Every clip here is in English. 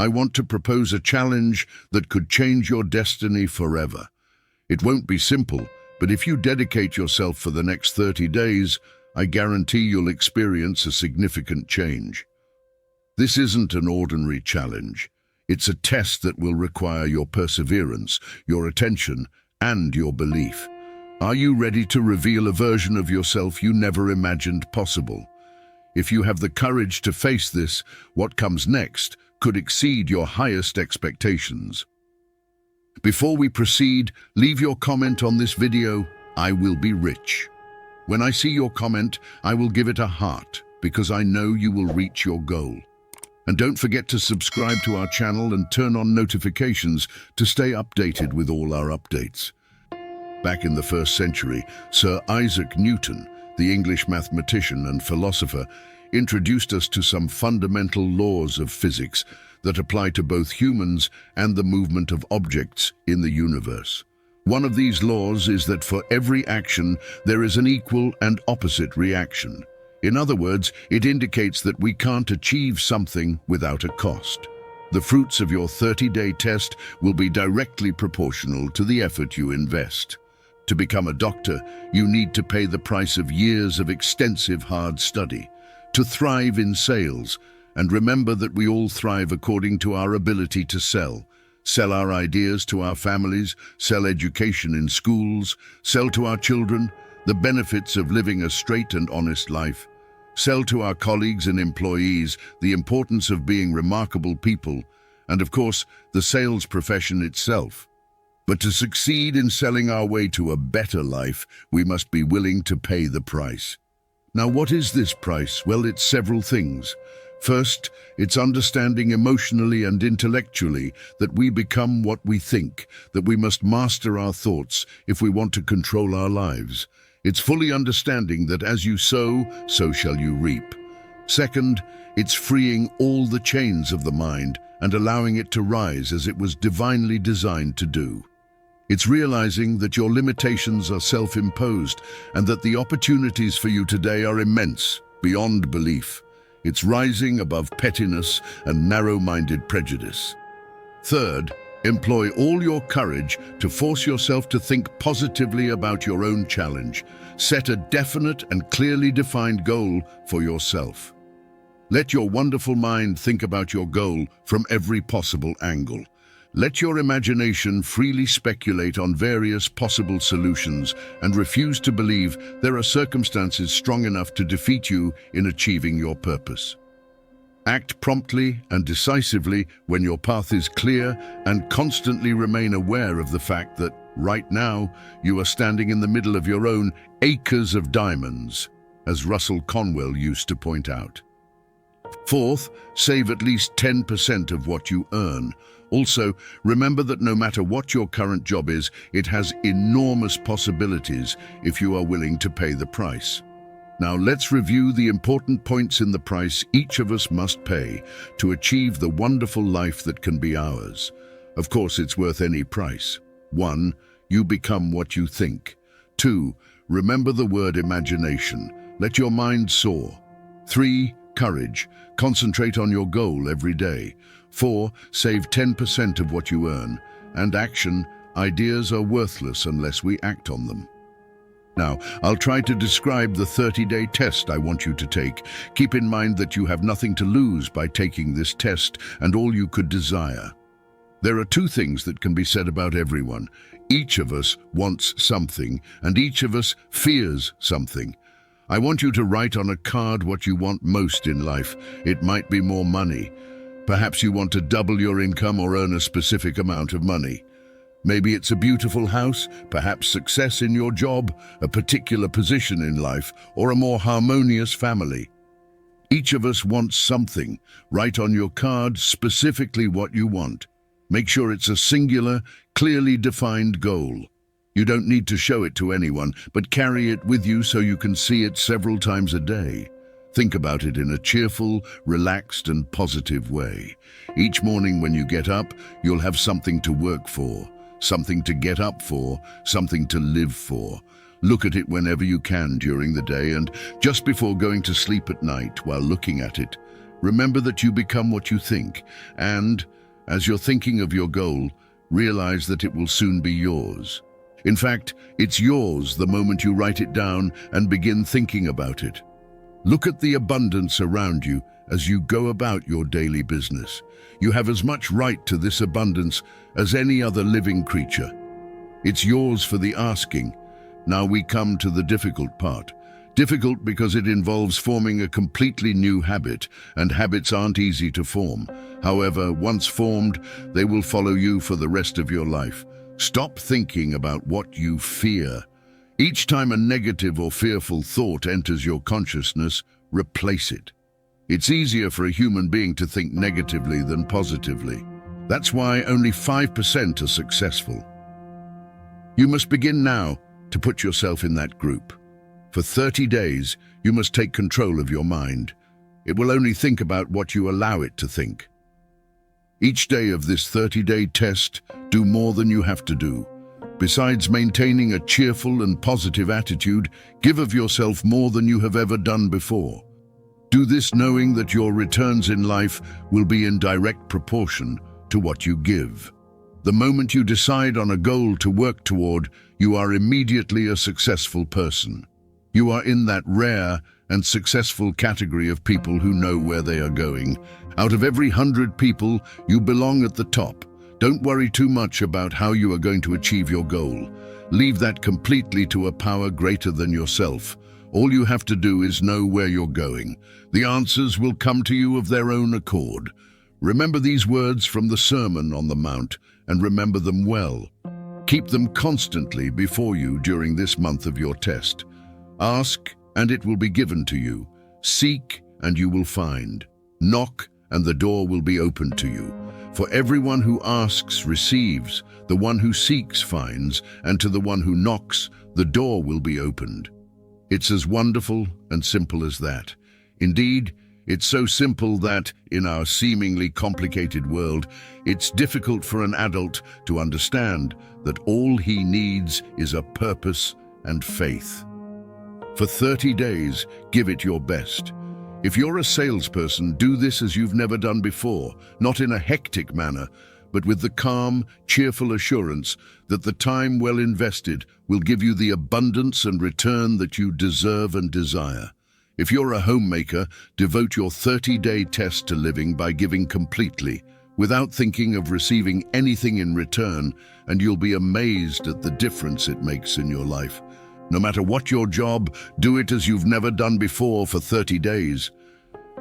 I want to propose a challenge that could change your destiny forever. It won't be simple, but if you dedicate yourself for the next 30 days, I guarantee you'll experience a significant change. This isn't an ordinary challenge. It's a test that will require your perseverance, your attention, and your belief. Are you ready to reveal a version of yourself you never imagined possible? If you have the courage to face this, what comes next could exceed your highest expectations. Before we proceed, leave your comment on this video. I will be rich. When I see your comment, I will give it a heart, because I know you will reach your goal. And don't forget to subscribe to our channel and turn on notifications to stay updated with all our updates. Back in the 1st century, Sir Isaac Newton, the English mathematician and philosopher, introduced us to some fundamental laws of physics that apply to both humans and the movement of objects in the universe. One of these laws is that for every action, there is an equal and opposite reaction. In other words, it indicates that we can't achieve something without a cost. The fruits of your 30-day test will be directly proportional to the effort you invest. To become a doctor, you need to pay the price of years of extensive hard study. To thrive in sales, and remember that we all thrive according to our ability to sell. Sell our ideas to our families, sell education in schools, sell to our children the benefits of living a straight and honest life. Sell to our colleagues and employees the importance of being remarkable people, and of course, the sales profession itself. But to succeed in selling our way to a better life, we must be willing to pay the price. Now, what is this price? Well, it's several things. First, it's understanding emotionally and intellectually that we become what we think, that we must master our thoughts if we want to control our lives. It's fully understanding that as you sow, so shall you reap. Second, it's freeing all the chains of the mind and allowing it to rise as it was divinely designed to do. It's realizing that your limitations are self-imposed and that the opportunities for you today are immense, beyond belief. It's rising above pettiness and narrow-minded prejudice. Third, employ all your courage to force yourself to think positively about your own challenge. Set a definite and clearly defined goal for yourself. Let your wonderful mind think about your goal from every possible angle. Let your imagination freely speculate on various possible solutions and refuse to believe there are circumstances strong enough to defeat you in achieving your purpose. Act promptly and decisively when your path is clear, and constantly remain aware of the fact that, right now, you are standing in the middle of your own acres of diamonds, as Russell Conwell used to point out. Fourth, save at least 10% of what you earn. Also, remember that no matter what your current job is, it has enormous possibilities if you are willing to pay the price. Now let's review the important points in the price each of us must pay to achieve the wonderful life that can be ours. Of course, it's worth any price. 1. You become what you think. 2. Remember the word imagination. Let your mind soar. 3. Courage. Concentrate on your goal every day. 4. Save 10% of what you earn. And action. Ideas are worthless unless we act on them. Now, I'll try to describe the 30-day test I want you to take. Keep in mind that you have nothing to lose by taking this test and all you could desire. There are 2 things that can be said about everyone. Each of us wants something, and each of us fears something. I want you to write on a card what you want most in life. It might be more money. Perhaps you want to double your income or earn a specific amount of money. Maybe it's a beautiful house, perhaps success in your job, a particular position in life, or a more harmonious family. Each of us wants something. Write on your card specifically what you want. Make sure it's a singular, clearly defined goal. You don't need to show it to anyone, but carry it with you so you can see it several times a day. Think about it in a cheerful, relaxed, and positive way. Each morning when you get up, you'll have something to work for, something to get up for, something to live for. Look at it whenever you can during the day, and just before going to sleep at night while looking at it, Remember that you become what you think, and, as you're thinking of your goal, realize that it will soon be yours. In fact, it's yours the moment you write it down and begin thinking about it. Look at the abundance around you as you go about your daily business. You have as much right to this abundance as any other living creature. It's yours for the asking. Now we come to the difficult part. Difficult because it involves forming a completely new habit, and habits aren't easy to form. However, once formed, they will follow you for the rest of your life. Stop thinking about what you fear. Each time a negative or fearful thought enters your consciousness, replace it. It's easier for a human being to think negatively than positively. That's why only 5% are successful. You must begin now to put yourself in that group. For 30 days, you must take control of your mind. It will only think about what you allow it to think. Each day of this 30-day test, do more than you have to do. Besides maintaining a cheerful and positive attitude, give of yourself more than you have ever done before. Do this knowing that your returns in life will be in direct proportion to what you give. The moment you decide on a goal to work toward, you are immediately a successful person. You are in that rare and successful category of people who know where they are going. Out of every 100 people, you belong at the top. Don't worry too much about how you are going to achieve your goal. Leave that completely to a power greater than yourself. All you have to do is know where you're going. The answers will come to you of their own accord. Remember these words from the Sermon on the Mount, and remember them well. Keep them constantly before you during this month of your test. Ask, and it will be given to you. Seek, and you will find. Knock, and the door will be opened to you. For everyone who asks receives, the one who seeks finds, and to the one who knocks, the door will be opened. It's as wonderful and simple as that. Indeed, it's so simple that, in our seemingly complicated world, it's difficult for an adult to understand that all he needs is a purpose and faith. For 30 days, give it your best. If you're a salesperson, do this as you've never done before, not in a hectic manner, but with the calm, cheerful assurance that the time well invested will give you the abundance and return that you deserve and desire. If you're a homemaker, devote your 30-day test to living by giving completely, without thinking of receiving anything in return, and you'll be amazed at the difference it makes in your life. No matter what your job, do it as you've never done before for 30 days.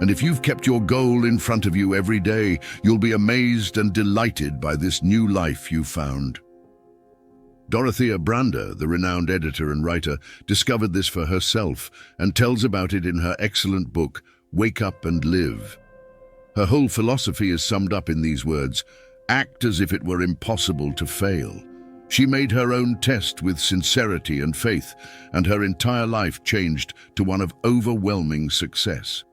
And if you've kept your goal in front of you every day, you'll be amazed and delighted by this new life you found. Dorothea Brande, the renowned editor and writer, discovered this for herself and tells about it in her excellent book, Wake Up and Live. Her whole philosophy is summed up in these words: act as if it were impossible to fail. She made her own test with sincerity and faith, and her entire life changed to one of overwhelming success.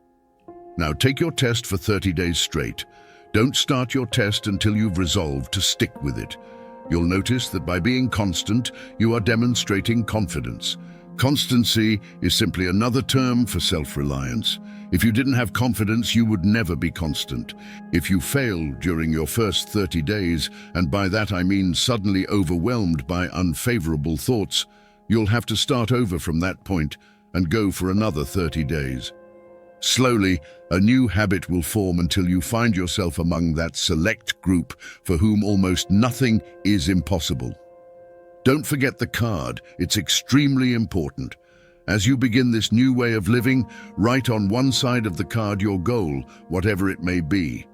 Now take your test for 30 days straight. Don't start your test until you've resolved to stick with it. You'll notice that by being constant, you are demonstrating confidence. Constancy is simply another term for self-reliance. If you didn't have confidence, you would never be constant. If you fail during your first 30 days, and by that I mean suddenly overwhelmed by unfavorable thoughts, you'll have to start over from that point and go for another 30 days. Slowly, a new habit will form until you find yourself among that select group for whom almost nothing is impossible. Don't forget the card, it's extremely important. As you begin this new way of living, write on one side of the card your goal, whatever it may be.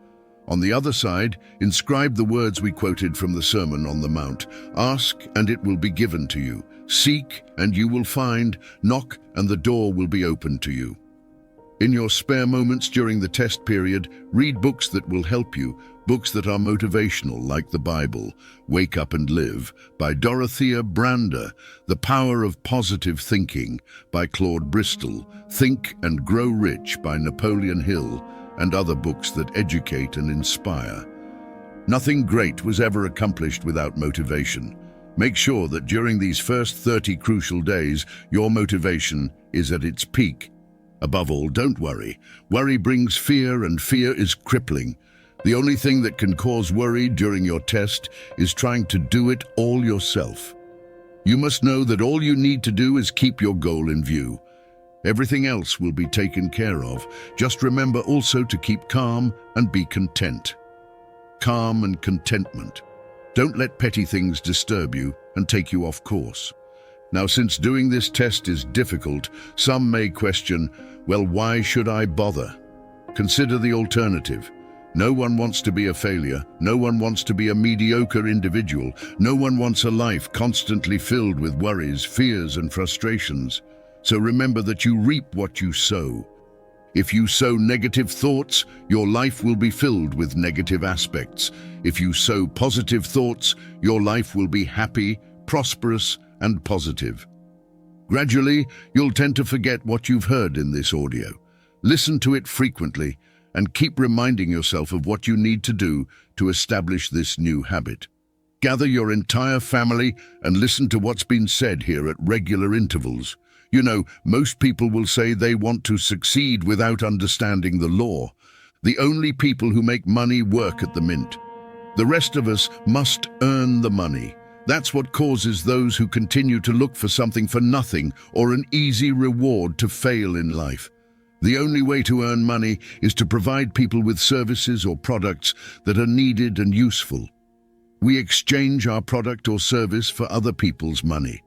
On the other side, inscribe the words we quoted from the Sermon on the Mount. Ask, and it will be given to you. Seek, and you will find. Knock, and the door will be opened to you. In your spare moments during the test period, read books that will help you, books that are motivational, like the Bible, Wake Up and Live, by Dorothea Brande, The Power of Positive Thinking, by Claude Bristol, Think and Grow Rich, by Napoleon Hill, and other books that educate and inspire. Nothing great was ever accomplished without motivation. Make sure that during these first 30 crucial days, your motivation is at its peak. Above all, don't worry. Worry brings fear, and fear is crippling. The only thing that can cause worry during your test is trying to do it all yourself. You must know that all you need to do is keep your goal in view. Everything else will be taken care of. Just remember also to keep calm and be content. Calm and contentment. Don't let petty things disturb you and take you off course. Now, since doing this test is difficult, some may question, well, why should I bother? Consider the alternative. No one wants to be a failure. No one wants to be a mediocre individual. No one wants a life constantly filled with worries, fears, and frustrations. So remember that you reap what you sow. If you sow negative thoughts, your life will be filled with negative aspects. If you sow positive thoughts, your life will be happy, prosperous, and positive. Gradually, you'll tend to forget what you've heard in this audio. Listen to it frequently and keep reminding yourself of what you need to do to establish this new habit. Gather your entire family and listen to what's been said here at regular intervals. You know, most people will say they want to succeed without understanding the law. The only people who make money work at the mint. The rest of us must earn the money. That's what causes those who continue to look for something for nothing or an easy reward to fail in life. The only way to earn money is to provide people with services or products that are needed and useful. We exchange our product or service for other people's money.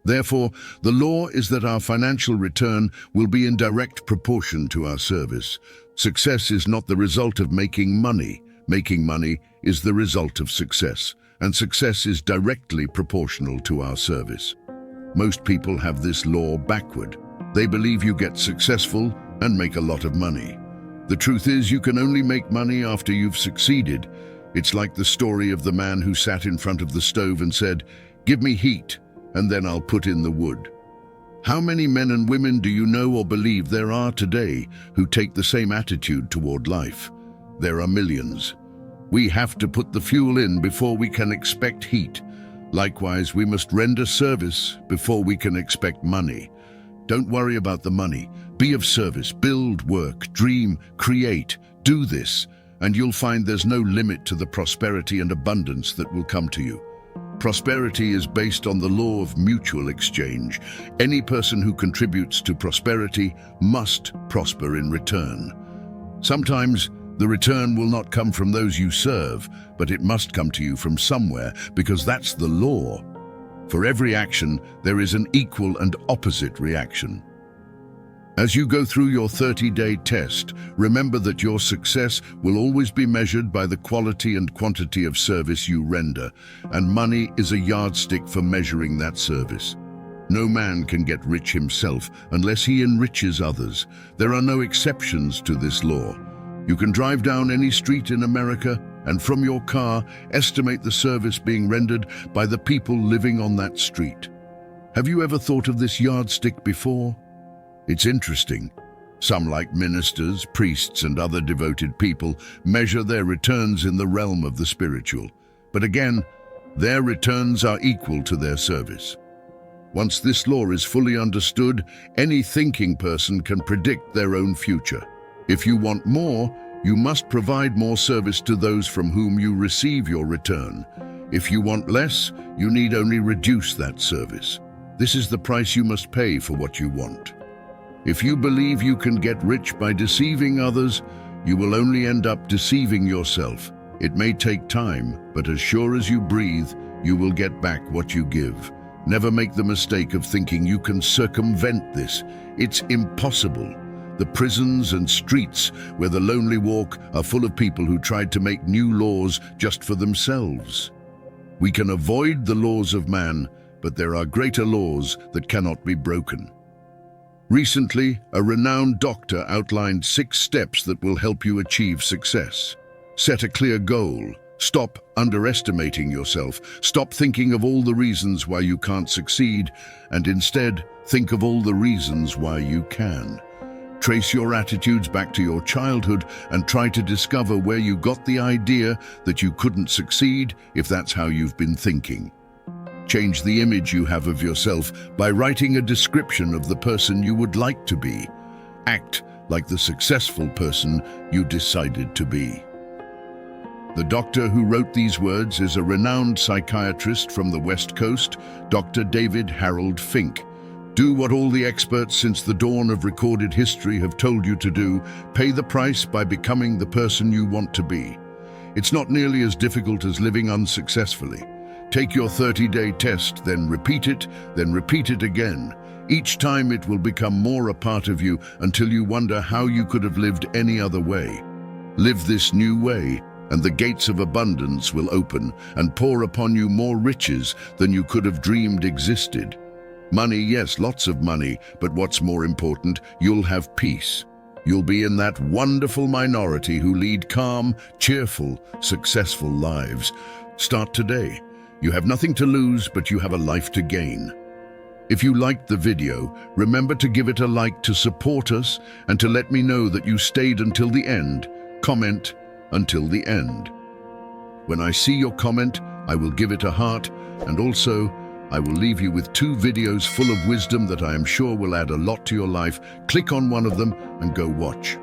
Therefore, the law is that our financial return will be in direct proportion to our service. Success is not the result of making money. Making money is the result of success, and success is directly proportional to our service. Most people have this law backward. They believe you get successful and make a lot of money. The truth is, you can only make money after you've succeeded. It's like the story of the man who sat in front of the stove and said, "Give me heat, and then I'll put in the wood." How many men and women do you know or believe there are today who take the same attitude toward life? There are millions. We have to put the fuel in before we can expect heat. Likewise, we must render service before we can expect money. Don't worry about the money. Be of service, build, work, dream, create. Do this, and you'll find there's no limit to the prosperity and abundance that will come to you. Prosperity is based on the law of mutual exchange. Any person who contributes to prosperity must prosper in return. Sometimes the return will not come from those you serve, but it must come to you from somewhere, because that's the law. For every action, there is an equal and opposite reaction. As you go through your 30-day test, remember that your success will always be measured by the quality and quantity of service you render, and money is a yardstick for measuring that service. No man can get rich himself unless he enriches others. There are no exceptions to this law. You can drive down any street in America and from your car estimate the service being rendered by the people living on that street. Have you ever thought of this yardstick before? It's interesting. Some, like ministers, priests, and other devoted people, measure their returns in the realm of the spiritual. But again, their returns are equal to their service. Once this law is fully understood, any thinking person can predict their own future. If you want more, you must provide more service to those from whom you receive your return. If you want less, you need only reduce that service. This is the price you must pay for what you want. If you believe you can get rich by deceiving others, you will only end up deceiving yourself. It may take time, but as sure as you breathe, you will get back what you give. Never make the mistake of thinking you can circumvent this. It's impossible. The prisons and streets where the lonely walk are full of people who tried to make new laws just for themselves. We can avoid the laws of man, but there are greater laws that cannot be broken. Recently, a renowned doctor outlined 6 steps that will help you achieve success. Set a clear goal. Stop underestimating yourself. Stop thinking of all the reasons why you can't succeed, and instead think of all the reasons why you can. Trace your attitudes back to your childhood and try to discover where you got the idea that you couldn't succeed if that's how you've been thinking. Change the image you have of yourself by writing a description of the person you would like to be. Act like the successful person you decided to be. The doctor who wrote these words is a renowned psychiatrist from the West Coast, Dr. David Harold Fink. Do what all the experts since the dawn of recorded history have told you to do. Pay the price by becoming the person you want to be. It's not nearly as difficult as living unsuccessfully. Take your 30-day test, then repeat it again. Each time it will become more a part of you until you wonder how you could have lived any other way. Live this new way, and the gates of abundance will open and pour upon you more riches than you could have dreamed existed. Money, yes, lots of money, but what's more important, you'll have peace. You'll be in that wonderful minority who lead calm, cheerful, successful lives. Start today. You have nothing to lose, but you have a life to gain. If you liked the video, remember to give it a like to support us and to let me know that you stayed until the end. Comment until the end. When I see your comment, I will give it a heart, and also I will leave you with 2 videos full of wisdom that I am sure will add a lot to your life. Click on one of them and go watch.